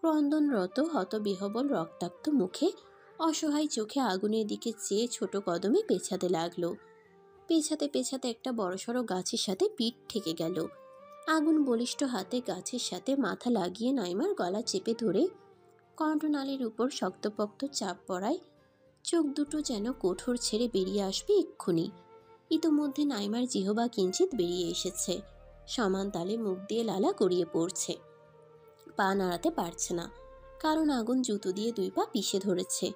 ক্রন্দনরত হতবিহবল রক্তাক্ত মুখে অসহায় চোখে আগুনের দিকে চেয়ে ছোট কদমে পেছাতে লাগলো। পেছাতে পেছাতে একটা বড়সড় গাছের সাথে পিঠ ঠেকে গেল। আগুন বলিষ্ঠ হাতে গাছের সাথে মাথা লাগিয়ে নাইমার গলা চেপে ধরে কণ্ঠনালীর উপর শক্তপোক্ত চাপ পড়ায় চোখ দুটো যেন কোঠর ছেড়ে বেরিয়ে আসবে এক্ষুনি। ইতোমধ্যে নাইমার জিহবা কিঞ্চিত বেরিয়ে এসেছে, সমান তালে মুখ দিয়ে লালা গড়িয়ে পড়ছে। পা নাড়াতে পারছে না, কারণ আগুন জুতো দিয়ে 2 পা পিষে ধরেছে।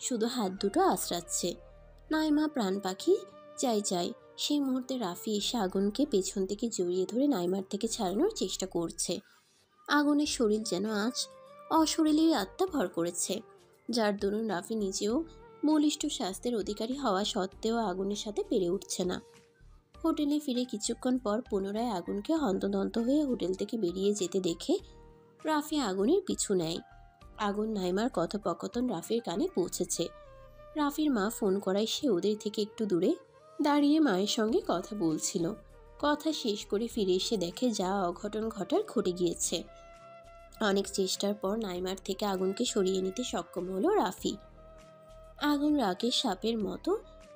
শুধু হাত দুটো আঁচড়াচ্ছে। নাইমা প্রাণ পাখি চাই চাই। সেই মুহূর্তে রাফি এসে আগুনকে পেছন থেকে জড়িয়ে ধরে নাইমার থেকে ছাড়ানোর চেষ্টা করছে। আগুনের শরীর যেন আজ অশরীরী আত্মা ভর করেছে, যার দরুন রাফি নিজেও বলিষ্ঠ স্বাস্থ্যের অধিকারী হওয়া সত্ত্বেও আগুনের সাথে পেরে উঠছে না। হোটেলে ফিরে কিছুক্ষণ পর পুনরায় আগুনকে হন্তদন্ত হয়ে হোটেল থেকে বেরিয়ে যেতে দেখে রাফি আগুনের পিছু নেয়। আগুন নাইমার কথোপকথন রাফির কানে পৌঁছেছে। রাফির মা ফোন করায় সে ওদের থেকে একটু দূরে দাঁড়িয়ে মায়ের সঙ্গে কথা বলছিল। কথা শেষ করে ফিরে এসে দেখে যা অঘটন ঘটার ঘটে গিয়েছে। অনেক চেষ্টার পর নাইমার থেকে আগুনকে সরিয়ে নিতে সক্ষম হলো রাফি। আগুন রাগের সাপের মতো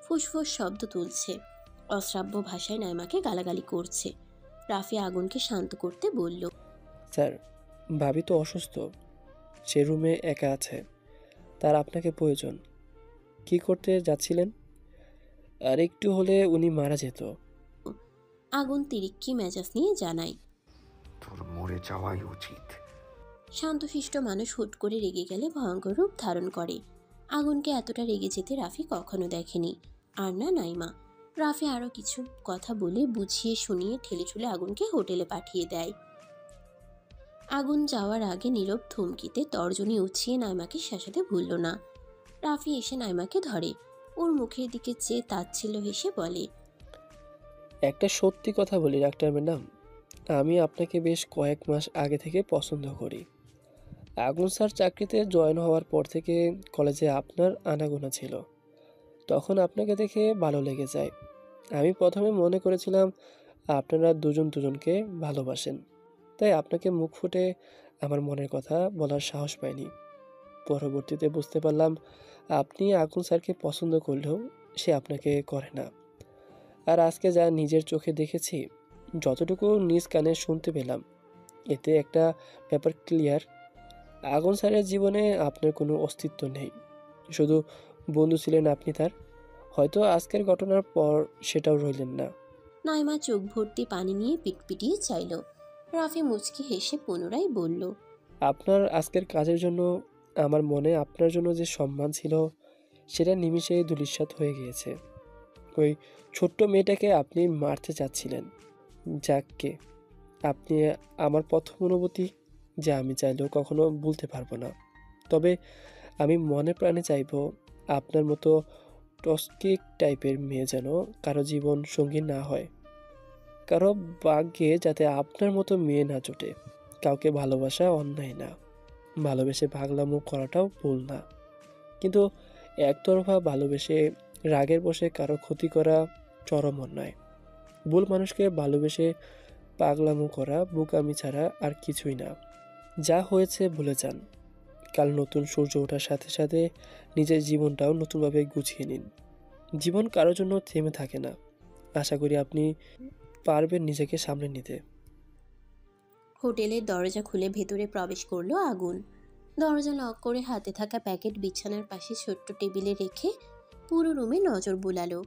ফুসফুস শব্দ তুলছে, অশ্রাব্য ভাষায় নাইমাকে গালাগালি করছে। রাফি আগুনকে শান্ত করতে বলল, স্যার, ভাবি তো অসুস্থ, সে রুমে একা আছে, তার আপনাকে প্রয়োজন। কি করতে যাচ্ছিলেন? আর একটু হলে উনি মারা যেত। আগুন তিরিক্ষি মেজাজ নিয়ে জানায়, তোর মরে যাওয়াই উচিত। শান্তশিষ্ট মানুষ হুট করে রেগে গেলে ভয়ঙ্কর রূপ ধারণ করে। আগুনকে এতটা রেগে যেতে রাফি কখনো দেখেনি, আর না নাইমা। রাফি আরো কিছু কথা বলে বুঝিয়ে শুনিয়ে ঠেলে ঠুলে আগুনকে হোটেলে পাঠিয়ে দেয়। আগুন যাওয়ার আগে নীরব থমকিতে তর্জনী উছিয়ে নাইমাকে শাসাতে ভুলল না। রাফি এসে নাইমাকে ধরে, ওর মুখের দিকে চেয়ে তাচ্ছিল্য হেসে বলে, একটা সত্যি কথা বলি ডাক্তার ম্যাডাম, আমি আপনাকে বেশ কয়েক মাস আগে থেকে পছন্দ করি। আগুন স্যার চাকরিতে জয়েন হওয়ার পর থেকে কলেজে আপনার আনাগোনা ছিল, তখন আপনাকে দেখে ভালো লেগে যায়। আমি প্রথমে মনে করেছিলাম আপনারা দুজন দুজনকে ভালোবাসেন, তাই আপনাকে মুখ ফুটে আমার মনের কথা বলার সাহস পাইনি। পরবর্তীতে বুঝতে পারলাম আপনি আগুন স্যারকে পছন্দ করলেও সে আপনাকে করে না। আর আজকে যা নিজের চোখে দেখেছি, যতটুকু নিজ কানে শুনতে পেলাম, এতে একটা ব্যাপার ক্লিয়ার, আগুন স্যারের জীবনে আপনার কোনো অস্তিত্ব নেই। শুধু বন্ধু ছিলেন আপনি তার, হয়তো আজকের ঘটনার পর সেটাও রইলেন না। নাইমা চোখ ভর্তি পানি নিয়ে পিটপিটিয়ে চাইল। রাফি মুচকি হেসে পুনরায় বলল, আপনার আজকের কাজের জন্য আমার মনে আপনার জন্য যে সম্মান ছিল, সেটা নিমিষে ধূলিসাৎ হয়ে গিয়েছে। ওই ছোট্ট মেয়েটাকে আপনি মারতে চাচ্ছিলেন, যাককে আপনি আমার প্রথম অনুভূতি, যা আমি চাইলেও কখনো ভুলতে পারবো না। তবে আমি মনে প্রাণে চাইব আপনার মতো টস্কিক টাইপের মেয়ে যেন কারো জীবন সঙ্গী না হয়, কারো ভাগ্যে যাতে আপনার মতো মেয়ে না জোটে। কাউকে ভালোবাসা অন্যায় না, ভালোবেসে পাগলামো করাটাও ভুল না, কিন্তু একতরফা ভালোবেসে রাগের বশে কারো ক্ষতি করা চরম অন্যায়। ভুল মানুষকে ভালোবেসে পাগলামো করা বোকামি ছাড়া আর কিছুই না। যা হয়েছে ভুলে যান। কাল নতুন সূর্য ওঠার সাথে সাথে নিজের জীবনটাও নতুনভাবে গুছিয়ে নিন। জীবন কারোর জন্য থেমে থাকে না। আশা করি আপনি পারবেন নিজেকে সামলে নিতে। হোটেলের দরজা খুলে ভেতরে প্রবেশ করলো আগুন। দরজা লক করে হাতে থাকা প্যাকেট বিছানার পাশে ছোট্ট টেবিলে রেখে পুরো রুমে নজর বুলালো।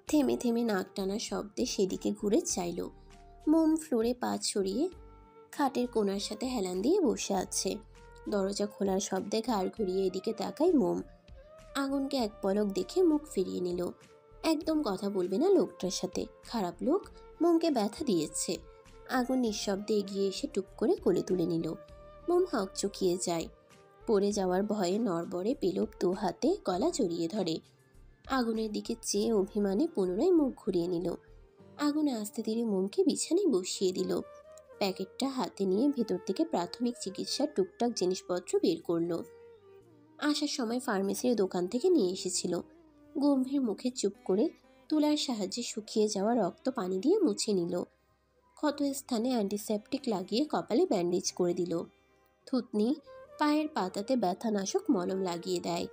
থেমে থেমে নাক টানা শব্দে সেদিকে ঘুরে চাইল। মোম ফ্লোরে পা ছড়িয়ে খাটের কোণার সাথে হেলান দিয়ে বসে আছে। দরজা খোলার শব্দে ঘাড় ঘুরিয়ে এদিকে তাকায় মোম। আগুনকে এক পলক দেখে মুখ ফিরিয়ে নিল। একদম কথা বলবে না লোকটার সাথে, খারাপ লোক, মোমকে ব্যথা দিয়েছে। আগুন নিঃশব্দে এগিয়ে এসে টুক করে কোলে তুলে নিল। মোম হকচকিয়ে যায়। পড়ে যাওয়ার ভয়ে নড়বড়ে পেলব 2 হাতে গলা জড়িয়ে ধরে। আগুনের দিকে চেয়ে অভিমানে পুনরায় মুখ ঘুরিয়ে নিল। আগুন আস্তে ধীরে মোমকে বিছানায় বসিয়ে দিল। প্যাকেটটা হাতে নিয়ে ভেতর থেকে প্রাথমিক চিকিৎসার টুকটাক জিনিসপত্র বের করলো। আসার সময় ফার্মেসির দোকান থেকে নিয়ে এসেছিল। গম্ভীর মুখে চুপ করে তুলার সাহায্যে শুকিয়ে যাওয়া রক্ত পানি দিয়ে মুছে নিল। ক্ষত স্থানে অ্যান্টিসেপটিক লাগিয়ে কপালে ব্যান্ডেজ করে দিল। থুতনি পায়ের পাতাতে ব্যথানাশক মলম লাগিয়ে দেয়।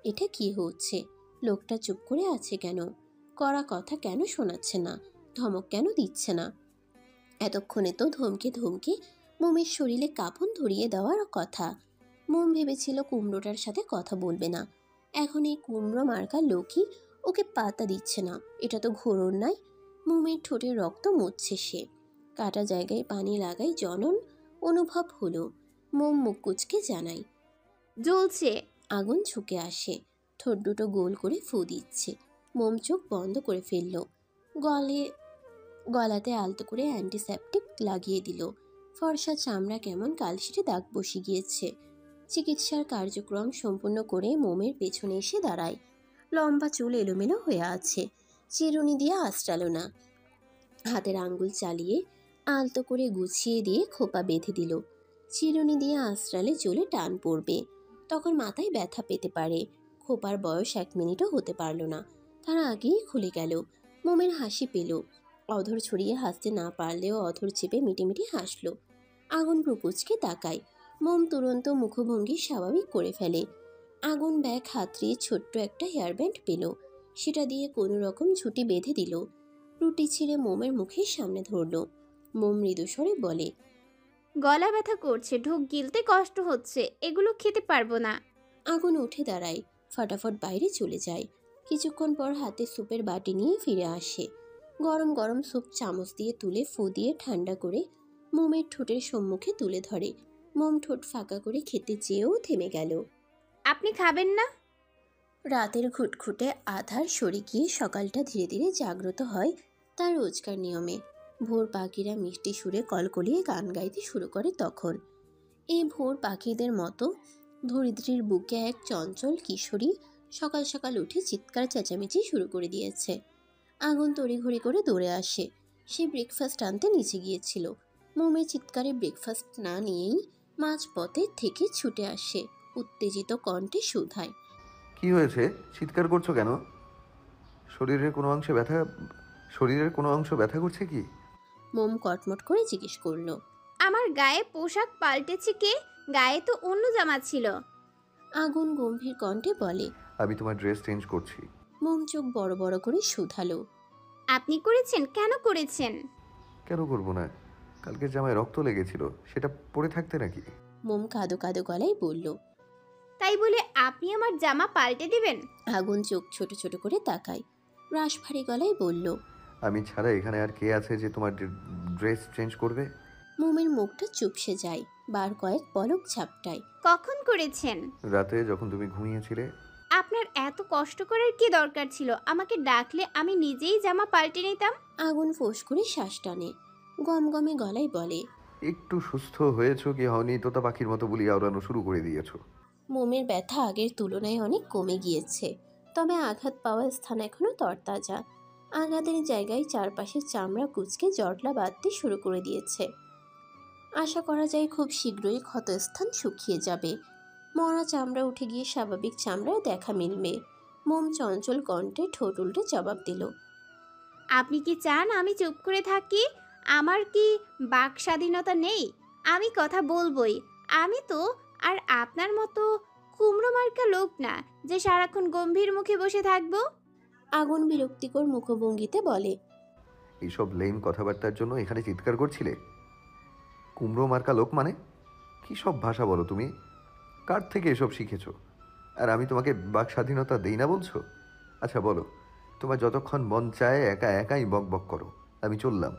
এটা কি হচ্ছে? লোকটা চুপ করে আছে কেন? কড়া কথা কেন শোনাচ্ছে না? ধমক কেন দিচ্ছে না? এতক্ষণে তো ধমকে ধমকে মোমের শরীরে কাঁপন ধরিয়ে দেওয়ার কথা। মোম ভেবেছিল কুমড়োটার সাথে কথা বলবে না। এখন এই কুমড়ো মার্কা লোকই ওকে পাতা দিচ্ছে না। এটা তো ঘোর অন্যায়। মোমের ঠোঁটে রক্ত মুছছে সে। কাটা জায়গায় পানি লাগাই জনন অনুভব হলো। মোম মুখ কুচকে জানায়। জ্বলছে। আগুন ঝুঁকে আসে। ঠোঁট দুটো গোল করে ফু দিচ্ছে। মোম চোখ বন্ধ করে ফেলল। গলাতে আলতো করে অ্যান্টিসেপটিক লাগিয়ে দিল। ফর্সা চামড়া কেমন কালশিটে দাগ বসে গিয়েছে। চিকিৎসার কার্যক্রম সম্পূর্ণ করে মোমের পেছনে এসে দাঁড়ায়। লম্বা চুল এলোমেলো হয়ে আছে, চিরুনি দিয়ে আঁচড়ালো না। হাতের আঙ্গুল চালিয়ে আলতো করে গুছিয়ে দিয়ে খোপা বেঁধে দিল। চিরুনি দিয়ে আঁচড়ালে চুলে টান পড়বে, তখন মাথায় ব্যথা পেতে পারে। খোপার বয়স 1 মিনিটও হতে পারল না, তার আগেই খুলে গেল। মোমের হাসি পেল। অধর ছড়িয়ে হাসতে না পারলেও অধর চেপে মিটিমিটি হাসল। আগুন প্রকুচকে তাকায়। মোম তুরন্ত মুখভঙ্গি স্বাভাবিক করে ফেলে। আগুন ব্যাগ হাতড়িয়ে ছোট্ট একটা হেয়ারব্যান্ড পেল, সেটা দিয়ে কোনো রকম ঝুঁটি বেঁধে দিল। রুটি ছিঁড়ে মোমের মুখের সামনে ধরল। মোম মৃদুস্বরে বলে, গলা ব্যথা করছে, ঢোক গিলতে কষ্ট হচ্ছে, এগুলো খেতে পারবো না। আগুন উঠে দাঁড়ায়, ফটাফট বাইরে চলে যায়। কিছুক্ষণ পর হাতে স্যুপের বাটি নিয়ে ফিরে আসে। গরম গরম স্যুপ চামচ দিয়ে তুলে ফু দিয়ে ঠান্ডা করে মোমের ঠোঁটের সম্মুখে তুলে ধরে। মোম ঠোঁট ফাঁকা করে খেতে চেয়েও থেমে গেল। আপনি খাবেন না? রাতের ঘুটঘুটে আধার সরে গিয়ে সকালটা ধীরে ধীরে জাগ্রত হয় তার রোজকার নিয়মে। ভোর পাখিরা মিষ্টি সুরে কলকলিয়ে গান গাইতে শুরু করে তখন। এই ভোর পাখিদের মতো ধরিত্রীর বুকে এক চঞ্চল কিশোরী সকাল সকাল উঠে চিৎকার চেঁচামেচি শুরু করে দিয়েছে। আগুন তড়িঘড়ি করে দৌড়ে আসে। সে ব্রেকফাস্ট আনতে নিচে গিয়েছিল। মোমের চিৎকারে ব্রেকফাস্ট না নিয়েই মাঝপথে থেকে ছুটে আসে। উত্তেজিত কণ্ঠে শুধায়, কি হয়েছে? চিৎকার করছো কেন? শরীরের কোনো অংশে ব্যথা শরীরের কোনো অংশ ব্যথা করছে কি? মোম কটমট করে জিজ্ঞেস করলো। আমার গায়ে পোশাক পাল্টেছে কে? গায়ে তো অন্য জামা ছিল। আগুন গম্ভীর কণ্ঠে বলে। আমি তোমার ড্রেস চেঞ্জ করছি। মোম চোখ বড় বড় করে শুধালো। আপনি করেছেন? কেন করেছেন? কেন করবো না? কালকের জামায় রক্ত লেগেছিল, সেটা পরে থাকতে নাকি? মোম কাঁদো কাঁদো গলায় বলল। তাই বলে আপনি আমার জামা পাল্টে দিবেন? আগুন চোখ ছোট ছোট করে তাকায়। রাশ ভারী গলায় বলল, আমি ছাড়া এখানে আর কে আছে যে তোমার ড্রেস চেঞ্জ করবে? মোমের মুখটা চুপসে যায়। বার কয়েক পলক ঝাপটায়। কখন করেছেন? রাতে যখন তুমি ঘুমিয়েছিলে। আপনার এত কষ্ট করার কি দরকার ছিল? আমাকে ডাকলে আমি নিজেই জামা পাল্টে নিতাম। আগুন ফোঁস করে শ্বাস টানে। গমগমে গলায় বলে, একটু সুস্থ হয়েছো কি হওনি তোতা পাখির মতো বলি আওড়ানো শুরু করে দিয়েছো। মোমের ব্যথা আগের তুলনায় অনেক কমে গিয়েছে, তবে আঘাত পাওয়া স্থান এখনো তরতাজা। আঘাতের জায়গায় চারপাশের চামড়া কুঁচকে জটলা বাঁধতে শুরু করে দিয়েছে। আশা করা যায় খুব শীঘ্রই ক্ষতস্থান শুকিয়ে যাবে। মরা চামড়া উঠে গিয়ে স্বাভাবিক চামড়ায় দেখা মিলবে। মোম চঞ্চল কণ্ঠে ঠোঁট উল্টে জবাব দিল, আপনি কি চান আমি চুপ করে থাকি? আমার কি বাক স্বাধীনতা নেই? আমি কথা বলবই। আমি তো আর আপনার মতো কুমড়ো মার্কা লোক না যে সারাক্ষণ গম্ভীর মুখে বসে থাকবো। আগুন বিরক্তিকর মুখভঙ্গিতে বলে, এইসব লেম কথাবার্তার জন্য এখানে চিৎকার করছিলে? কুমড়ো মার্কা লোক মানে? কী সব ভাষা বলো তুমি? কার থেকে এসব শিখেছো? আর আমি তোমাকে বাক স্বাধীনতা দেই না বলছো? আচ্ছা বলো, তোমার যতক্ষণ মন চায় একা একাই বক বক করো, আমি চললাম।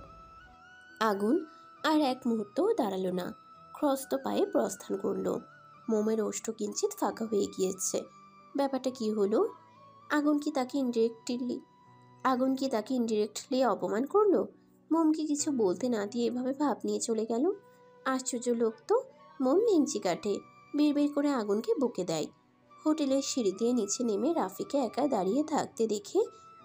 আগুন আর এক মুহূর্তও দাঁড়ালো না, খ্রস্ত পায়ে প্রস্থান করলো। মোমের ওষ্ঠ কিঞ্চিত ফাঁকা হয়ে গিয়েছে। ব্যাপারটা কি হলো? আগুন কি তাকে ইনডিরেক্টলি অপমান করলো? মোমকে কিছু বলতে না দিয়ে এভাবে ভাব নিয়ে চলে গেল। আশ্চর্য লোক তো। মোম নেংচি কাটে, বিড়বিড় করে আগুনকে বকে দেয়। হোটেলের সিঁড়ি দিয়ে নিচে নেমে রাফিকে একা দাঁড়িয়ে থাকতে দেখে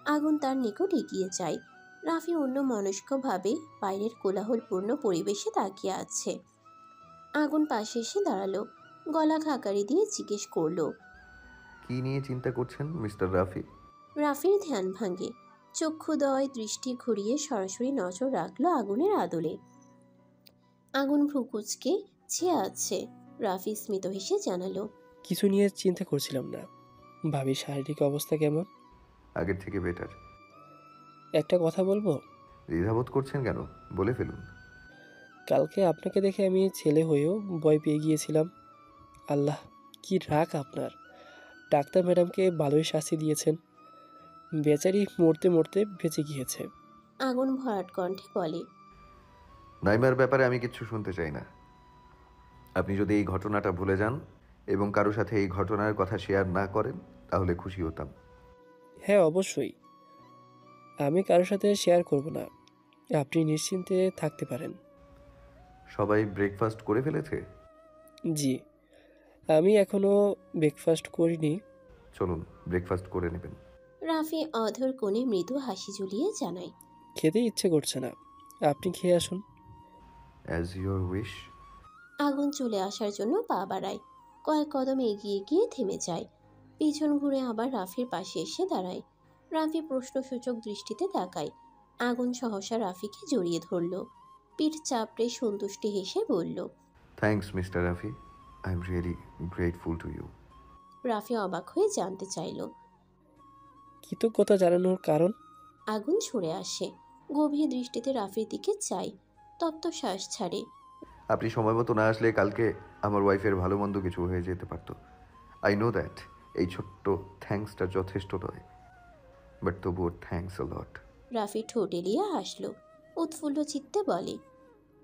আগুন তার নিকট এগিয়ে যায়। রাফি অন্য মনস্কভাবে বাইরের কোলাহলপূর্ণ পরিবেশে তাকিয়ে আছে। আগুন পাশে এসে দাঁড়ালো, গলা খাকারি দিয়ে জিজ্ঞেস করলো, কি নিয়ে চিন্তা করছেন মিস্টার রাফি? রাফির ধ্যান ভাঙে। চক্ষুদয় দৃষ্টি ঘুরিয়ে সরাসরি নজর রাখলো আগুনের আদলে। আগুন ভ্রুকুচকে চেয়ে আছে। রাফি স্মিত হেসে জানালো, কিছু নিয়ে চিন্তা করছিলাম না। ভাবির শারীরিক অবস্থা কেমন? আগের থেকে বেটার। একটা কথা বলবো? দ্বিধাবোধ করছেন কেন? বলে ফেলুন। কালকে আপনাকে দেখে আমি ছেলে হয়েও ভয় পেয়ে গিয়েছিলাম। আল্লাহ, কি রাগ আপনার! ডাক্তার ম্যাডামকে ভালোই শাস্তি দিয়েছেন। বেচারি মরতে মরতে বেঁচে গিয়েছে। আগুন ভরাট কণ্ঠে বলে, নাইমার ব্যাপারে আমি কিচ্ছু শুনতে চাই না। আপনি যদি এই ঘটনাটা ভুলে যান এবং কারো সাথে এই ঘটনার কথা শেয়ার না করেন তাহলে খুশি হতাম। হ্যাঁ, অবশ্যই। আমি কারোর সাথে শেয়ার করব না। আপনি নিশ্চিন্তে থাকতে পারেন। সবাই ব্রেকফাস্ট করে ফেলেছে? জি, আমি এখনো ব্রেকফাস্ট করিনি। চলুন ব্রেকফাস্ট করে নেবেন। রাফি অধর কোণে মৃদু হাসি ঝুলিয়ে জানায়, খেতে ইচ্ছে করছে না, আপনি খেয়ে আসুন। As your wish. আগুন চলে আসার জন্য পা বাড়ায়, কয়েক কদম এগিয়ে গিয়ে থেমে যায়, পিছন ঘুরে আবার রাফির পাশে এসে দাঁড়ায়। রাফি প্রশ্নসূচক দৃষ্টিতে তাকায়। আগুন সহসা রাফিকে জড়িয়ে ধরল, পিঠ চাপড়ে সন্তুষ্টি হেসে বলল, thanks mister Rafi, I am really grateful to you. Rafi অবাক হয়ে জানতে চাইল। কৃতজ্ঞতা জানানোর কারণ? আগুন সরে আসে, গভীর দৃষ্টিতে রাফির দিকে চায়, তপ্ত শ্বাস ছাড়ে। আপনি সময় মতো না আসলে কালকে আমার ওয়াইফের ভালো মন্দ কিছু হয়ে যেতে পারতো। আই নো দ্যাট এই ছোট্ট থ্যাঙ্কসটা যথেষ্ট নয়, বাট তবুও থ্যাঙ্কস আ লট। রাফি ঠোঁট এলিয়ে হাসল, উৎফুল্ল চিত্তে বলে,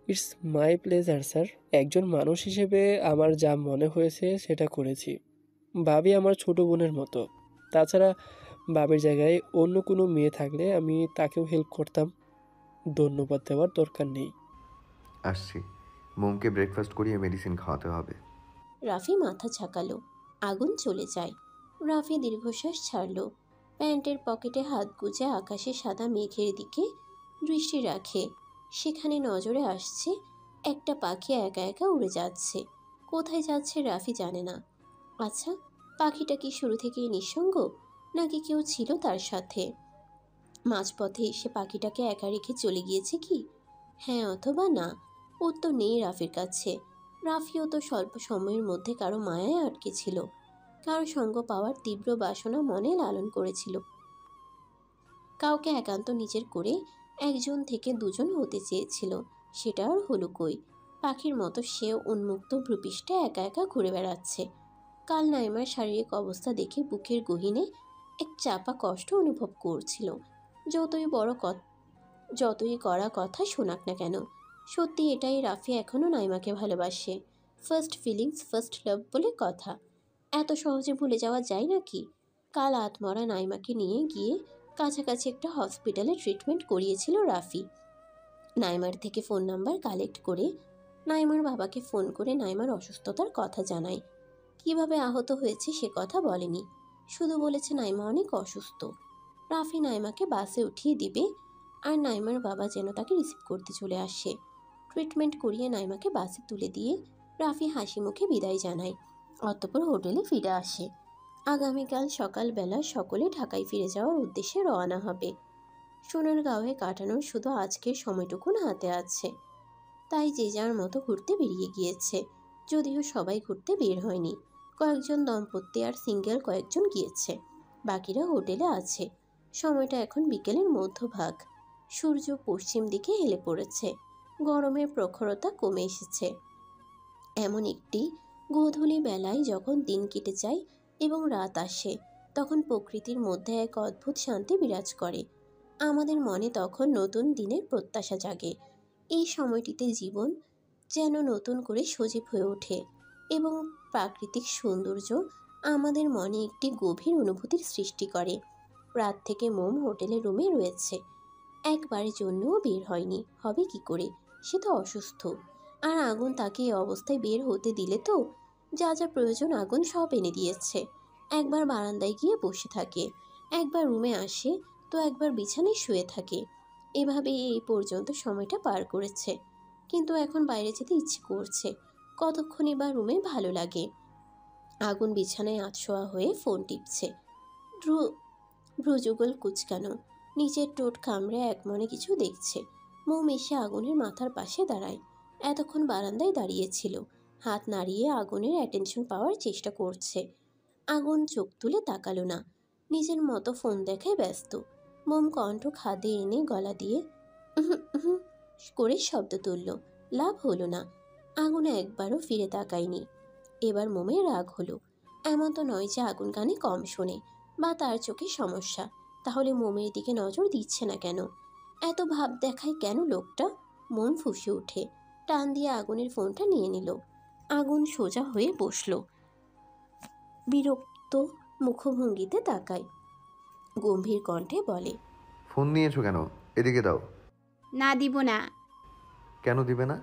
ইটস মাই প্লেজার স্যার। একজন মানুষ হিসেবে আমার যা মনে হয়েছে সেটা করেছি। ভাবি আমার ছোট বোনের মতো। তাছাড়া ভাবির জায়গায় অন্য কোনো মেয়ে থাকলে আমি তাকেও হেল্প করতাম। ধন্যবাদ দেওয়ার দরকার নেই। আসছি, মোমকে ব্রেকফাস্ট করিয়ে মেডিসিন খাওয়াতে হবে। রাফি মাথা ঝাঁকালো, আগুন চলে যায়। রাফি দীর্ঘশ্বাস ছাড়ল, প্যান্টের পকেটে হাত গুজে আকাশে সাদা মেঘের দিকে দৃষ্টি রাখে। সেখানে নজরে আসছে একটা পাখি একা একা উড়ে যাচ্ছে। কোথায় যাচ্ছে রাফি জানে না। আচ্ছা, পাখিটা কি শুরু থেকেই নিঃসঙ্গ, নাকি কেউ ছিল তার সাথে? মাঝপথে এসে পাখিটাকে একা রেখে চলে গিয়েছে কি? হ্যাঁ অথবা না, উত্তর নেই রাফির কাছে। রাফিও তো স্বল্প সময়ের মধ্যে কারো মায়ায় আটকে ছিল, কারো সঙ্গ পাওয়ার তীব্র বাসনা মনে লালন করেছিল। কাউকে একান্ত নিজের করে একজন থেকে দুজন হতে চেয়েছিল, সেটা আর হলো কই। পাখির মতো সেও উন্মুক্ত ভ্রূপৃষ্ঠে একা একা ঘুরে বেড়াচ্ছে। কাল নাইমার শারীরিক অবস্থা দেখে বুকের গহীনে এক চাপা কষ্ট অনুভব করছিল। যতই করা কথা শোনাক না কেন, সত্যি এটাই, রাফি এখনও নাইমাকে ভালোবাসে। ফার্স্ট ফিলিংস ফার্স্ট লাভ বলে কথা, এত সহজে ভুলে যাওয়া যায় নাকি? কাল আতমরা নাইমাকে নিয়ে গিয়ে কাছাকাছি একটা হসপিটালে ট্রিটমেন্ট করিয়েছিল রাফি। নাইমার থেকে ফোন নাম্বার কালেক্ট করে নাইমার বাবাকে ফোন করে নাইমার অসুস্থতার কথা জানায়। কিভাবে আহত হয়েছে সে কথা বলেনি, শুধু বলেছে নাইমা অনেক অসুস্থ। রাফি নাইমাকে বাসে উঠিয়ে দিবে, আর নাইমার বাবা যেন তাকে রিসিভ করতে চলে আসে। ট্রিটমেন্ট করিয়ে নাইমাকে বাসে তুলে দিয়ে রাফি হাসি মুখে বিদায় জানায়, অতঃপর হোটেলে ফিরে আসে। আগামীকাল সকালবেলা সকলে ঢাকায় ফিরে যাওয়ার উদ্দেশ্যে রওনা হবে। সোনারগাঁওয়ে কাটানোর শুধু আজকের সময়টুকুন হাতে আছে, তাই যে যার মতো ঘুরতে বেরিয়ে গিয়েছে। যদিও সবাই ঘুরতে বের হয়নি, কয়েকজন দম্পতি আর সিঙ্গেল কয়েকজন গিয়েছে, বাকিরা হোটেলে আছে। সময়টা এখন বিকেলের মধ্যভাগ, সূর্য পশ্চিম দিকে হেলে পড়েছে, গরমের প্রখরতা কমে এসেছে। এমন একটি গোধূলি বেলায় যখন দিন কেটে যায় এবং রাত আসে, তখন প্রকৃতির মধ্যে এক অদ্ভুত শান্তি বিরাজ করে। আমাদের মনে তখন নতুন দিনের প্রত্যাশা জাগে। এই সময়টিতে জীবন যেন নতুন করে সজীব হয়ে ওঠে এবং প্রাকৃতিক সৌন্দর্য আমাদের মনে একটি গভীর অনুভূতির সৃষ্টি করে। রাত থেকে মোম হোটেলের রুমে রয়েছে, একবারের জন্যও বের হয়নি। হবে কি করে, সে তো অসুস্থ। আর আগুন তাকে এই অবস্থায় বের হতে দিলে তো? যা যা প্রয়োজন আগুন সব এনে দিয়েছে। একবার বারান্দায় গিয়ে বসে থাকে, একবার রুমে আসে, তো একবার বিছানায় শুয়ে থাকে। এভাবে এই পর্যন্ত সময়টা পার করেছে, কিন্তু এখন বাইরে যেতে ইচ্ছে করছে। কতক্ষণই বা রুমে ভালো লাগে। আগুন বিছানায় আতশোয়া হয়ে ফোন টিপছে, ভ্রুযুগল কুচকানো, নিচের ঠোঁট কামড়ে এক মনে কিছু দেখছে। মোম এসে আগুনের মাথার পাশে দাঁড়ায়। এতক্ষণ বারান্দায় দাঁড়িয়েছিল, হাত নাড়িয়ে আগুনের অ্যাটেনশন পাওয়ার চেষ্টা করছে। আগুন চোখ তুলে তাকালো না, নিজের মতো ফোন দেখায় ব্যস্ত। মোম কণ্ঠ খাদে এনে গলা দিয়ে উহুম উহুম করে শব্দ তুলল। লাভ হলো না। আগুন একবারও ফিরে তাকায়নি। এবার মোমের রাগ হলো। এমন তো নয় যে আগুন কানে কম শোনে বা তার চোখে সমস্যা, তাহলে মোমের দিকে নজর দিচ্ছে না কেন? এত ভাব দেখায় কেন লোকটা? মন ফুঁসে ওঠে। টান দিয়ে আগুনের ফোনটা নিয়ে নিল। আগুন সোজা হয়ে বসলো, বিরক্ত মুখভঙ্গিতে তাকায়। গম্ভীর কণ্ঠে বলে, ফোন নিয়েছো কেন? এদিকে দাও। না দিব না। কেন দিবে না?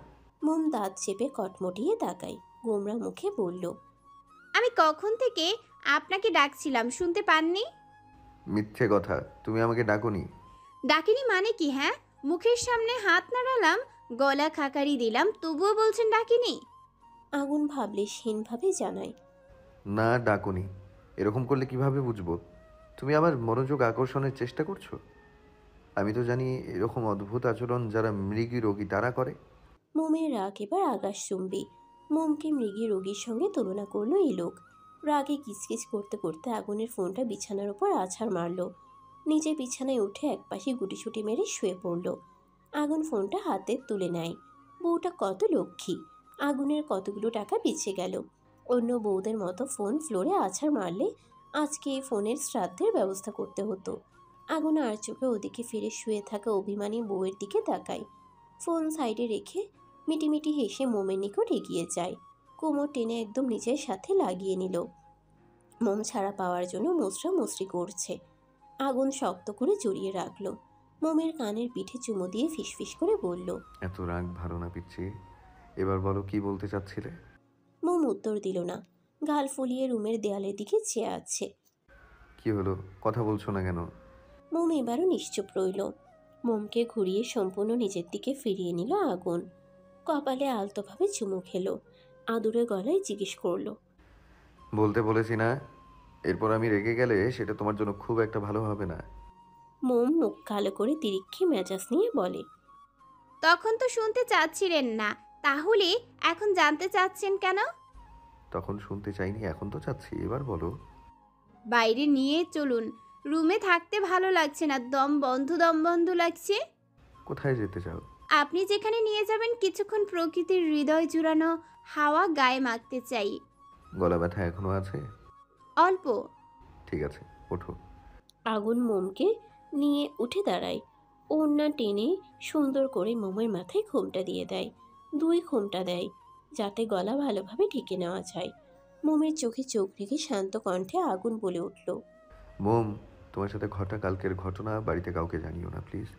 মোম দাঁত চেপে কটমটিয়ে তাকায়। গোমরা মুখে বলল, আমি কখন থেকে আপনাকে ডাকছিলাম, শুনতে পাননি? মিথ্যে কথা, তুমি আমাকে ডাকোনি। ডাকিনি মানে কি? হ্যাঁ, মুখের সামনে হাত নাড়ালাম, গলা খাকারি দিলাম, তবুও বলছেন ডাকিনি? আগুন ভাবলেশহীনভাবে জানায়, না, ডাকোনি। এরকম করলে কিভাবে বুঝবো? তুমি আমার মনোযোগ আকর্ষণের চেষ্টা করছো? আমি তো জানি এরকম অদ্ভুত আচরণ যারা মৃগী রোগী তারা করে। মোমের রাগ এবার আকাশচুম্বী। মোমকে মৃগী রোগীর সঙ্গে তুলনা করলো এই লোক। রাগে কিচকিচ করতে করতে আগুনের ফোনটা বিছানার উপর আছাড় মারল। নিজে বিছানায় উঠে একপাশে গুটিসুটি মেরে শুয়ে পড়ল। আগুন ফোনটা হাতে তুলে নেয়। বউটা কত লক্ষ্মী। আগুনের কতগুলো টাকা বেঁচে গেল। অন্য বউদের মতো ফোন ফ্লোরে আছাড় মারলে আজকে এই ফোনের শ্রাদ্ধের ব্যবস্থা করতে হতো। আগুন আর চোখে ওদিকে ফিরে শুয়ে থাকা অভিমানী বউয়ের দিকে তাকায়। ফোন সাইডে রেখে মিটিমিটি হেসে মোমের নিকট এগিয়ে যায়। কোমর টেনে একদম নিজের সাথে লাগিয়ে নিল। মোম ছাড়া পাওয়ার জন্য মুচড়া মুচড়ি করছে। আগুন শক্ত করে জড়িয়ে রাখলো। মোমের কানের পিঠে চুমু দিয়ে ফিসফিস করে বলল, এত রাগ ভালো না পিচ্ছি। এবার বলো, কি বলতে চাচ্ছিলে? মোম উত্তর দিল না। গাল ফুলিয়ে রুমের দেয়ালের দিকে চেয়ে আছে। কি হলো, কথা বলছো না কেন? মোম এবারও নিশ্চুপ রইল। মোমকে ঘুরিয়ে সম্পূর্ণ নিজের দিকে ফিরিয়ে নিল আগুন। কপালে আলতোভাবে চুমু খেলো। আদুরে গলায় জিজ্ঞেস করলো, বলতে বলেছি না? এরপর আমি রেগে গেলে সেটা তোমার জন্য খুব একটা ভালো হবে না। মোম মুখ কালো করে তিরিক্ষি মেজাজ নিয়ে বলে, তখন তো শুনতে চাচ্ছিলেন না, তাহলে এখন জানতে চাচ্ছেন কেন? তখন শুনতে চাইনি, এখন তো চাচ্ছি। এবার বলো। বাইরে নিয়ে চলুন, রুমে থাকতে ভালো লাগছে না, দম বন্ধ লাগছে। কোথায় যেতে চাও? আপনি যেখানে নিয়ে যাবেন কিছুক্ষণ প্রকৃতির হৃদয় জুড়ানো হাওয়া গায়ে মাখতে চাই। গলা ব্যথা এখনো আছে? অল্প। ঠিক আছে, ওঠো। আগুন মোমকে নিয়ে উঠে দাঁড়ায়। ওড়না টেনে সুন্দর করে মোমের মাথায় ঘোমটা দিয়ে দেয়। 2 ঘোমটা দেয়, যাতে গলা ভালোভাবে ঢেকে নেওয়া যায়। মোমের চোখে চোখ রেখে শান্ত কণ্ঠে আগুন বলে উঠল, মোম, তোমার সাথে ঘটা কালকের ঘটনা বাড়িতে কাউকে জানিও না প্লিজ।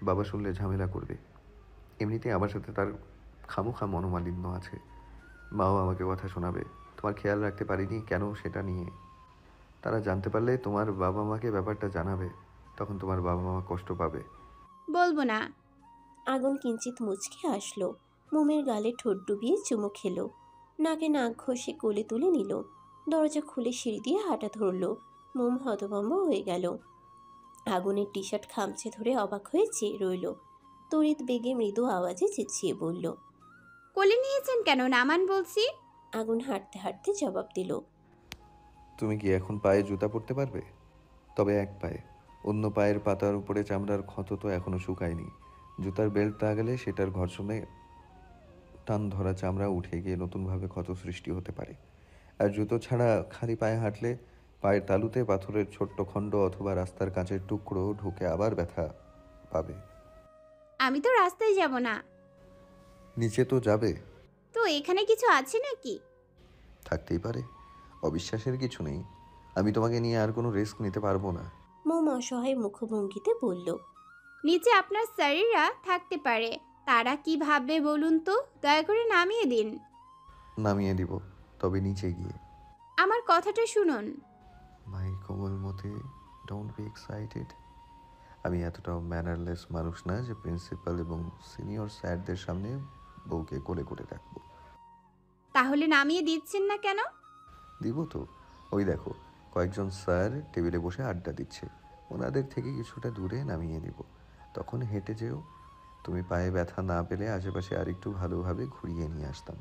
বাবা শুনলে ঝামেলা করবে। এমনিতে আমার সাথে তার খামোখা মনোমালিন্য আছে। মাও আমাকে কথা শোনাবে। তোমার খেয়াল রাখতে পারিনি কেন সেটা নিয়ে। তারা জানতে পারলে তোমার বাবা মাকে ব্যাপারটা জানাবে। তখন তোমার বাবা মা কষ্ট পাবে। বলবো না। আগুন কিঞ্চিত মুচকে আসলো। মোমের গালে ঠোঁট ডুবিয়ে চুমু খেলো। নাকে নাক ঘষে কোলে তুলে নিল। দরজা খুলে সিঁড়ি দিয়ে হাঁটা ধরল। মোম হতভম্ব হয়ে গেল। আগুনের টি শার্ট খামচে ধরে অবাক হয়ে চেয়ে রইল। তড়িৎ বেগে মৃদু আওয়াজে চেঁচিয়ে বলল, কোলে নিয়েছেন কেন? নামান বলছি। আগুন হাঁটতে হাঁটতে জবাব দিল, তুমি কি এখন পায়ে জুতা পরতে পারবে? তবে এক পায়ে। অন্য পায়ের পাতার উপরে চামড়ার ক্ষত তো এখনো শুকায়নি। জুতার বেল্ট গেলে সেটার ঘর্ষণে টান ধরা চামড়া উঠে গিয়ে নতুনভাবে ক্ষত সৃষ্টি হতে পারে। আর জুতো ছাড়া খালি পায়ে হাঁটলে পায়ের তালুতে পাথরের ছোট্ট খণ্ড অথবা রাস্তার কাঁচের টুকরো ঢুকে আবার ব্যথা পাবে। আমি তো রাস্তায় যাব না। নিচে তো যাবে। তো এখানে কিছু আছে নাকি? থাকতেই পারে, অবিশ্বাসের কিছু নেই। আমি তোমাকে নিয়ে আর কোনো রিস্ক নিতে পারবো না। মোম অসহায় মুখভঙ্গিতে বলল, নিচে আপনার স্যারেরা থাকতে পারে, তারা কি ভাববে বলুন তো? দয়া করে নামিয়ে দিন। নামিয়ে দিব, তবে নিচে গিয়ে। আমার কথাটা শুনুন। মাই কোমল মতে, ডোন্ট বি এক্সাইটেড। আমি এতটাও ম্যানারলেস মানুষ না যে প্রিন্সিপাল এবং সিনিয়র স্যারদের সামনে বউকে কোলে করে রাখবো। তাহলে নামিয়ে দিচ্ছেন না কেন? দিব তো। ওই দেখো, কয়েকজন স্যার টেবিলে বসে আড্ডা দিচ্ছে। ওনাদের থেকে কিছুটা দূরে নামিয়ে দিব। তখন হেঁটে যেও। তুমি পায়ে ব্যথা না পেলে আশেপাশে আরেকটু ভালোভাবে ঘুরিয়ে নিয়ে আসতাম।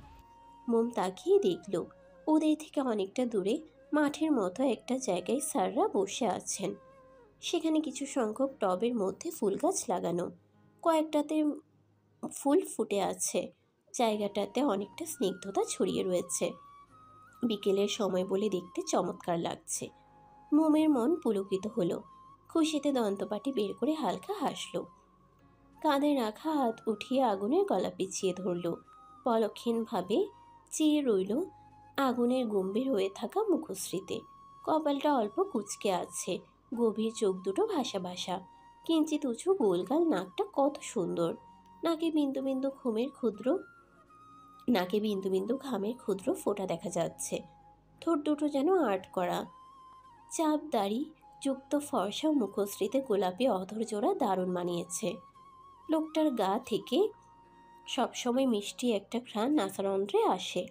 মোম তাকিয়ে দেখল ওদের থেকে অনেকটা দূরে মাঠের মতো একটা জায়গায় স্যাররা বসে আছেন। সেখানে কিছু সংখ্যক টবের মধ্যে ফুল গাছ লাগানো, কয়েকটাতে ফুল ফুটে আছে। জায়গাটাতে অনেকটা স্নিগ্ধতা ছড়িয়ে রয়েছে। বিকেলের সময় বলে দেখতে চমৎকার লাগছে। মোমের মন পুলকিত হলো। খুশিতে দন্তপাটি বের করে হালকা হাসল। কাঁধে রাখা হাত উঠিয়ে আগুনের গলা পিছিয়ে ধরল। পলক্ষীনভাবে চেয়ে রইল আগুনের গম্ভীর হয়ে থাকা মুখশ্রীতে। কপালটা অল্প কুঁচকে আছে, গভীর চোখ দুটো ভাসা ভাসা, কিঞ্চিত উঁচু গোলগাল নাকটা কত সুন্দর। নাকে বিন্দু বিন্দু ঘামের ক্ষুদ্র ফোঁটা দেখা যাচ্ছে। ঠোঁট দুটো যেন আর্ট করা। চাপ দাড়ি যুক্ত ফর্সা মুখশ্রীতে গোলাপি অধরজোড়া দারুণ মানিয়েছে। লোকটার গা থেকে সবসময় মিষ্টি একটা ঘ্রাণ নাসারন্ধ্রে আসে,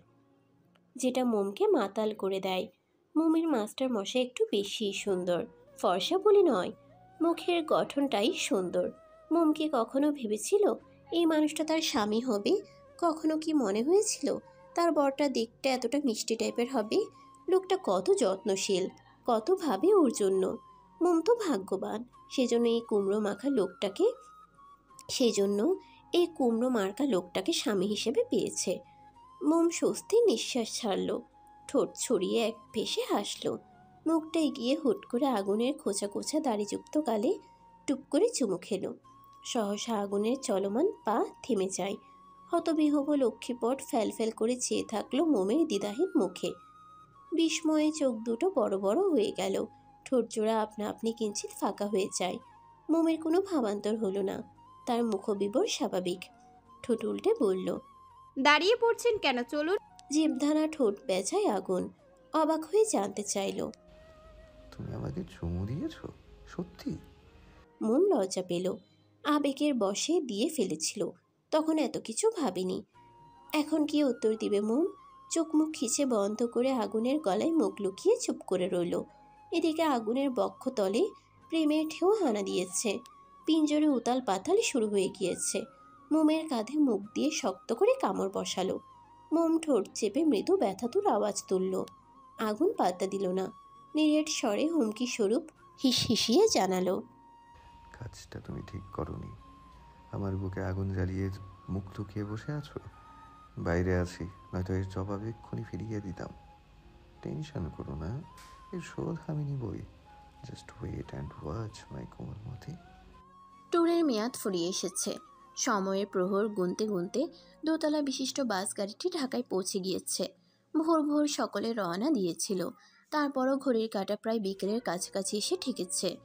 যেটা মোমকে মাতাল করে দেয়। মোমের মাস্টার মশাই একটু বেশিই সুন্দর। ফর্সা বলে নয়, মুখের গঠনটাই সুন্দর। মোম কি কখনো ভেবেছিল এই মানুষটা তার স্বামী হবে? কখনো কি মনে হয়েছিল তার বরটা দেখতে এতটা মিষ্টি টাইপের হবে? লোকটা কত যত্নশীল, কত ভাবে ওর জন্য। মোম তো ভাগ্যবান, সেজন্য এই কুমড়ো মার্কা লোকটাকে স্বামী হিসেবে পেয়েছে। মোম স্বস্তির নিঃশ্বাস ছাড়ল, ঠোঁট ছড়িয়ে এক ভেসে হাসল। মুখটা এগিয়ে হুট করে আগুনের খোঁচা খোঁচা দাড়িযুক্ত গালে টুপ করে চুমু খেল। সহসা আগুনের চলমান পা থেমে যায়। হতবিহব লক্ষ্মীপট ফ্যাল করে চেয়ে থাকলো মোমের দ্বিধাহীন মুখে। বিস্ময়ে চোখ দুটো বড় বড় হয়ে গেল। ঠোঁট জোড়া আপনা আপনি কিঞ্চিত ফাঁকা হয়ে যায়। মোমের কোনো ভাবান্তর হলো না, তার মুখবিবর স্বাভাবিক। ঠোঁট উল্টে বলল, দাঁড়িয়ে পড়ছেন কেন, চলুন। জিভধানা ঠোঁট বেজায় আগুন। অবাক হয়ে জানতে চাইল, তুমি আমাকে চুমু দিয়েছ? সত্যি? মোম লজ্জা পেল। আবেগের বশে দিয়ে ফেলেছিল, তখন এত কিছু ভাবেনি। এখন কি উত্তর দিবে মোম? চোখ মুখ খিচে বন্ধ করে আগুনের গলায় মুখ লুকিয়ে চুপ করে রইল। এদিকে আগুনের বক্ষতলে প্রেমের ঢেউ হানা দিয়েছে। পিঞ্জরে উতাল পাতাল শুরু হয়ে গিয়েছে। মোমের কাঁধে মুখ দিয়ে শক্ত করে কামড় বসালো। মোম ঠোঁট চেপে মৃদু ব্যথাতুর আওয়াজ তুলল। আগুন পাত্তা দিল না। নিরেট স্বরে হুমকি স্বরূপ হিসিয়ে জানালো, কাজটা তুমি ঠিক করনি। আমার বুকে আগুন জ্বালিয়ে মুখ লুকিয়ে বসে আছো। বাইরে আছি, নয়তো এর জবাব এক্ষুনি ফিরিয়ে দিতাম। টেনশন করো না, এর শোধ আমি নিবই। Just wait and watch my কোমলমতি। ট্যুরের মেয়াদ ফুরিয়ে এসেছে। সময়ের প্রহর গুনতে গুনতে দোতলা বিশিষ্ট বাস গাড়িটি ঢাকায় পৌঁছে গিয়েছে। ভোর ভোর সকলে রওনা দিয়েছিল। তারপরও ঘড়ির কাঁটা প্রায় বিকেলের কাছাকাছি এসে ঠেকেছে।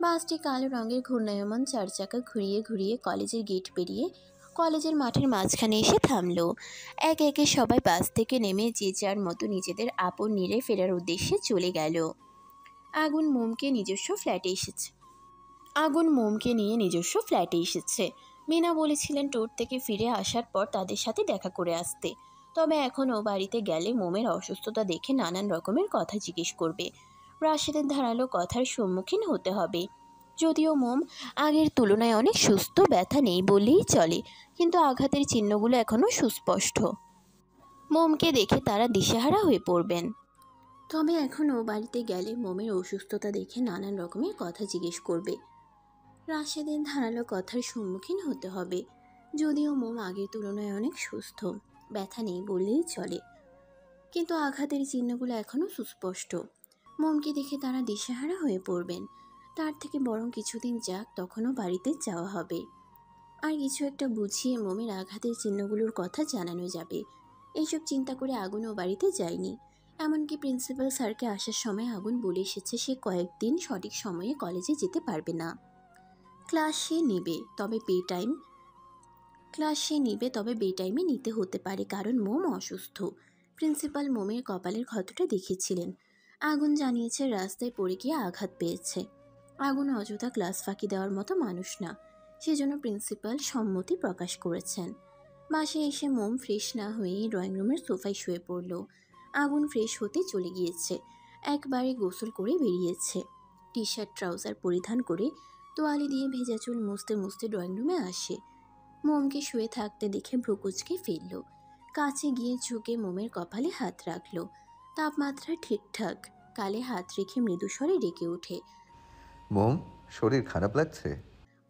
বাসটি কালো রঙের ঘূর্ণায়মান চার চাকা ঘুরিয়ে ঘুরিয়ে কলেজের গেট পেরিয়ে কলেজের মাঠের মাঝখানে এসে থামল। একে একে সবাই বাস থেকে নেমে যে যার মতো নিজেদের আপন নিরে ফেরার উদ্দেশ্যে চলে গেল। আগুন মোমকে নিয়ে নিজস্ব ফ্ল্যাটে এসেছে। মিনা বলেছিলেন ট্যুর থেকে ফিরে আসার পর তাদের সাথে দেখা করে আসতে। তবে এখনও বাড়িতে গেলে মোমের অসুস্থতা দেখে নানান রকমের কথা জিজ্ঞেস করবে। রাশেদের ধারালো কথার সম্মুখীন হতে হবে। যদিও মোম আগের তুলনায় অনেক সুস্থ, ব্যথা নেই বললেই চলে, কিন্তু আঘাতের চিহ্নগুলো এখনও সুস্পষ্ট। মোমকে দেখে তারা দিশেহারা হয়ে পড়বেন। তবে এখনও বাড়িতে গেলে মোমের অসুস্থতা দেখে নানান রকমের কথা জিজ্ঞেস করবে। রাশেদের ধারালো কথার সম্মুখীন হতে হবে। যদিও মোম আগের তুলনায় অনেক সুস্থ, ব্যথা নেই বললেই চলে, কিন্তু আঘাতের চিহ্নগুলো এখনও সুস্পষ্ট। মোমকে দেখে তারা দিশেহারা হয়ে পড়বেন। তার থেকে বরং কিছুদিন যাক, তখনও বাড়িতে যাওয়া হবে। আর কিছু একটা বুঝিয়ে মোমের আঘাতের চিহ্নগুলোর কথা জানানো যাবে। এইসব চিন্তা করে আগুনও বাড়িতে যায়নি। এমনকি প্রিন্সিপাল স্যারকে আসার সময় আগুন বলে এসেছে সে কয়েকদিন সঠিক সময়ে কলেজে যেতে পারবে না। ক্লাস সে নেবে, তবে বে টাইমে নিতে হতে পারে, কারণ মোম অসুস্থ। প্রিন্সিপাল মোমের কপালের ক্ষতটা দেখেছিলেন। আগুন জানিয়েছে রাস্তায় পড়ে গিয়ে আঘাত পেয়েছে। আগুন অযথা ক্লাস ফাঁকি দেওয়ার মতো মানুষ না, সেজন্য প্রিন্সিপাল সম্মতি প্রকাশ করেছেন। বাসায় এসে মোম ফ্রেশ না হয়েই ড্রয়িং রুমের সোফায় শুয়ে পড়ল। আগুন ফ্রেশ হতে চলে গিয়েছে। একবারে গোসল করে বেরিয়েছে। টি শার্ট ট্রাউজার পরিধান করে তোয়ালি দিয়ে ভেজা চুল মুছতে মুছতে ড্রয়িং রুমে আসে। মোমকে শুয়ে থাকতে দেখে ভ্রুকুচকে ফেলল। কাছে গিয়ে ঝুঁকে মোমের কপালে হাত রাখলো। তাপমাত্রা ঠিকঠাক। কালে হাত রেখে মৃদুস্বরে ডেকে ওঠে। মোম, শরীর খারাপ লাগছে?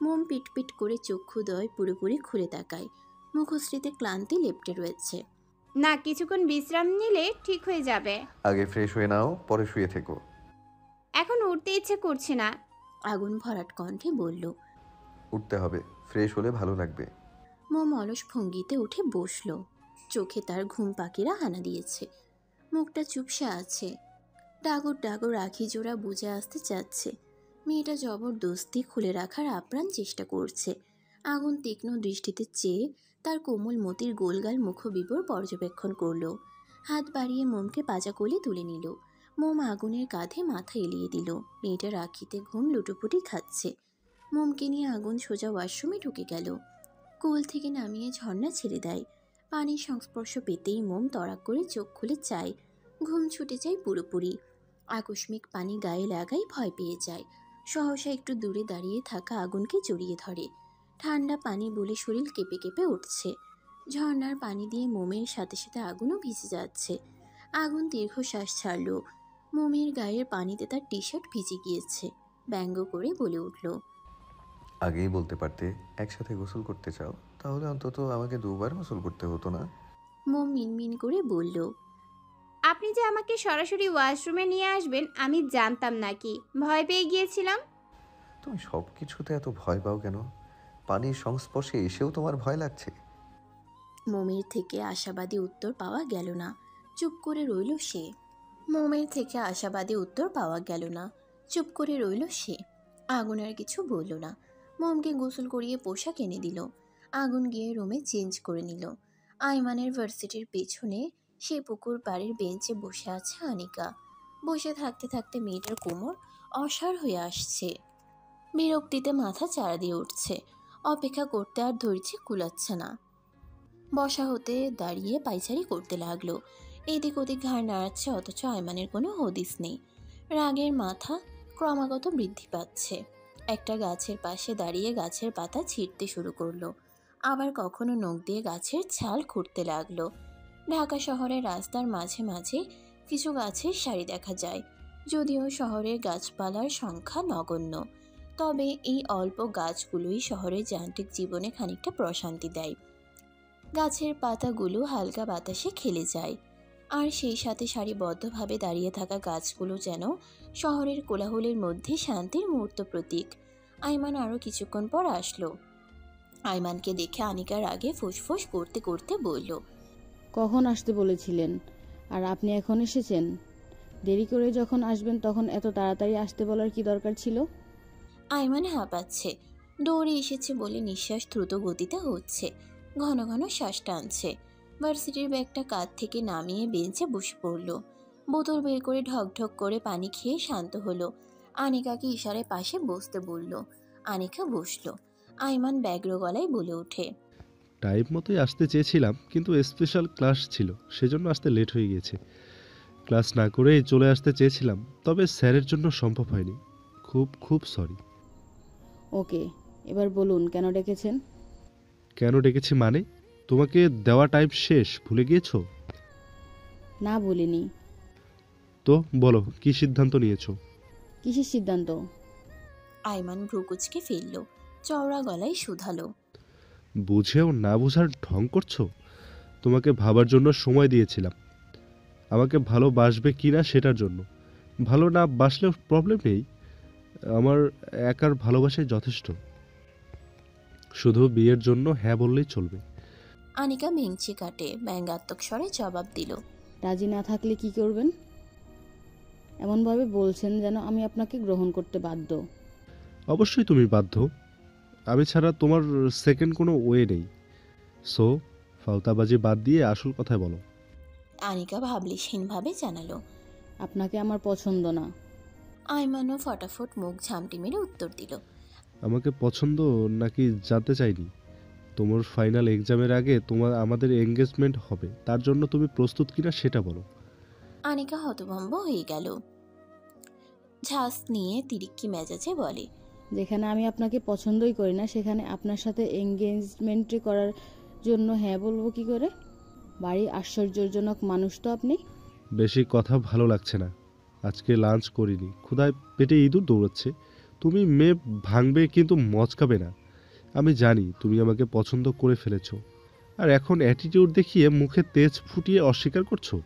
মোম পিটপিট করে চক্ষুদ্বয় পুরোপুরি খুলে তাকায়। মুখশ্রীতে ক্লান্তি লেপ্টে রয়েছে। না, কিছুক্ষণ বিশ্রাম নিলে ঠিক হয়ে যাবে। আগে ফ্রেশ হয়ে নাও, পরে শুয়ে থেকো। এখন উঠতে ইচ্ছে করছে না। আগুন ভরাট কণ্ঠে বলল। উঠতে হবে, ফ্রেশ হলে ভালো লাগবে। মোম অলস ভঙ্গিতে উঠে বসল। চোখে তার ঘুম পাখিরা হানা দিয়েছে। মুখটা চুপসে আছে। ডাগর ডাগর আখি জোড়া বুঝে আসতে চাচ্ছে। মেয়েটা জবরদস্তি খুলে রাখার আপ্রাণ চেষ্টা করছে। আগুন তীক্ষ্ণ দৃষ্টিতে চেয়ে তার কোমল মতির গোলগাল মুখবিবর পর্যবেক্ষণ করল। হাত বাড়িয়ে মোমকে পাজা কোলে তুলে নিল। মোম আগুনের কাঁধে মাথা এলিয়ে দিল। মেয়েটার আখিতে ঘুম লুটোপুটি খাচ্ছে। মোমকে নিয়ে আগুন সোজা ওয়াশরুমে ঢুকে গেল। কোল থেকে নামিয়ে ঝর্ণা ছেড়ে দেয়। পানির সংস্পর্শ পেতেই মোম তড়াক করে চোখ খুলে চায়। ঘুম ছুটে যায় পুরোপুরি। আকস্মিক পানি গায়ে লাগাই ভয় পেয়ে যায়। সহসা একটু দূরে দাঁড়িয়ে থাকা আগুনকে জড়িয়ে ধরে। ঠান্ডা পানি বলে শরীর কেঁপে কেঁপে উঠছে। ঝর্ণার পানি দিয়ে মোমের সাথে সাথে আগুনও ভিজে যাচ্ছে। আগুন দীর্ঘশ্বাস ছাড়ল। মোমের গায়ের পানিতে তার টি শার্ট ভিজে গিয়েছে। ব্যঙ্গ করে বলে উঠল। আগেই বলতে পারতে একসাথে গোসল করতে চাও, তাহলে অন্তত আমাকে 2বার গোসল করতে হতো না? মোম মিনমিন করে বলল। আপনি যে আমাকে সরাসরি ওয়াশরুমে নিয়ে আসবেন আমি জানতাম নাকি? ভয় পেয়ে গিয়েছিলাম। তুমি সব কিছুতে এত ভয় পাও কেন? পানির সংস্পর্শে এসেও তোমার ভয় লাগছে? মোমের থেকে আশাবাদী উত্তর পাওয়া গেল না। চুপ করে রইল সে। মোমের থেকে আশাবাদী উত্তর পাওয়া গেল না। চুপ করে রইল সে। আগুন আর কিছু বলল না। মোমকে গোসল করিয়ে পোশাক এনে দিল। আগুন গিয়ে রুমে চেঞ্জ করে নিল। আইমানের ভার্সিটির পেছনে সে পুকুর পাড়ের বেঞ্চে বসে আছে আনিকা। বসে থাকতে থাকতে মেয়েটার কোমর অসাড় হয়ে আসছে। বিরক্তিতে মাথা চাড়া দিয়ে উঠছে। অপেক্ষা করতে আর ধৈর্য কুলাচ্ছে না। বসা হতে দাঁড়িয়ে পায়চারি করতে লাগলো। এদিক ওদিক ঘাড় নাড়াচ্ছে, অথচ আয়মানের কোনো হদিস নেই। রাগের মাথা ক্রমাগত বৃদ্ধি পাচ্ছে। একটা গাছের পাশে দাঁড়িয়ে গাছের পাতা ছিঁড়তে শুরু করলো। আবার কখনো নখ দিয়ে গাছের ছাল খুঁড়তে লাগলো। ঢাকা শহরের রাস্তার মাঝে মাঝে কিছু গাছের সারি দেখা যায়, যদিও শহরের গাছপালার সংখ্যা নগণ্য। তবে এই অল্প গাছগুলোই শহরের যান্ত্রিক জীবনে খানিকটা প্রশান্তি দেয়। গাছের পাতাগুলো হালকা বাতাসে খেলে যায়, আর সেই সাথে সারিবদ্ধভাবে দাঁড়িয়ে থাকা গাছগুলো যেন শহরের কোলাহলের মধ্যে শান্তির মুহূর্ত প্রতীক। আইমান আরও কিছুক্ষণ পর আসলো। আইমানকে দেখে আনিকার আগে ফুসফুস করতে করতে বলল। কখন আসতে বলেছিলেন? আর আপনি এখন এসেছেন? দেরি করে যখন আসবেন তখন এত তাড়াতাড়ি আসতে বলার কি দরকার ছিল? আইমান হাঁপাচ্ছে। দৌড়ে এসেছে বলে নিঃশ্বাস দ্রুত গতিতে হচ্ছে। ঘন ঘন শ্বাস টানছে। ভার্সিটির ব্যাগটা কাঁধ থেকে নামিয়ে বেঞ্চে বসে পড়ল। বোতল বের করে ঢকঢক করে পানি খেয়ে শান্ত হলো। আনিকাকে ইশারায় পাশে বসতে বলল। আনিকা বসলো। আইমান ব্যগ্র গলায় বলে ওঠে। টাইম মতোই আসতে চেয়েছিলাম, কিন্তু স্পেশাল ক্লাস ছিল, সেজন্য আসতে লেট হয়ে গিয়েছে। ক্লাস না করেই চলে আসতে চেয়েছিলাম, তবে স্যারের জন্য সম্ভব হয়নি। খুব খুব সরি। ওকে, এবার বলুন কেন ডেকেছেন? কেন ডেকেছি মানে? তোমাকে দেওয়া টাইম শেষ, ভুলে গিয়েছো? না বলিনি। তো বলো, কি সিদ্ধান্ত নিয়েছো? কিসের সিদ্ধান্ত? আইমান ভ্রুকুচকে ফেলল। চওড়া গলায় শুধালো। বুঝেও না বোঝার ঢং করছো? তোমাকে ভাবার জন্য সময় দিয়েছিলাম, আমাকে ভালোবাসবে কি না সেটার জন্য। ভালো না বাসলেও প্রবলেম নেই, আমার একার ভালোবাসাই যথেষ্ট। শুধু বিয়ের জন্য হ্যাঁ বললেই চলবে। আনিকা ভেঙচি কাটে ব্যঙ্গাত্মক স্বরে জবাব দিল। রাজি না থাকলে কি করবেন? এমনভাবে বলছেন যেন আমি আপনাকে গ্রহণ করতে বাধ্য। অবশ্যই তুমি বাধ্য, আমি ছাড়া তোমার সেকেন্ড কোনো ওয়ে নেই। সো ফালতাবাজি বাদ দিয়ে আসল কথায় বলো। আনিকা ভাবলিসহীনভাবে জানালো। আপনাকে আমার পছন্দ না। আইমানও ফটাফট মুখ ঝামটি মেরে উত্তর দিল। আমাকে পছন্দ নাকি জানতে চাইনি। তোমার ফাইনাল এক্সামের আগে আমাদের এঙ্গেজমেন্ট হবে, তার জন্য তুমি প্রস্তুত কিনা সেটা বলো। আনিকা হতভম্ব হয়ে গেল। ঝাঁস নিয়ে তিরিক্কি মেজাজে বলে। যেখানে আমি আপনাকে পছন্দই করি না সেখানে আপনার সাথে এঙ্গেজমেন্ট করার জন্য হ্যাঁ বলবো কি করে? বাড়ি আশ্চর্যজনক মানুষ তো আপনি। বেশি কথা ভালো লাগছে না। আজকে লাঞ্চ করিনি, ক্ষুধায় পেটে ইঁদুর দৌড়াচ্ছে। তুমি মেয়ে ভাঙবে কিন্তু মচকাবে না। আমি জানি তুমি আমাকে পছন্দ করে ফেলেছো, আর এখন অ্যাটিটিউড দেখিয়ে মুখে তেজ ফুটিয়ে অস্বীকার করছো।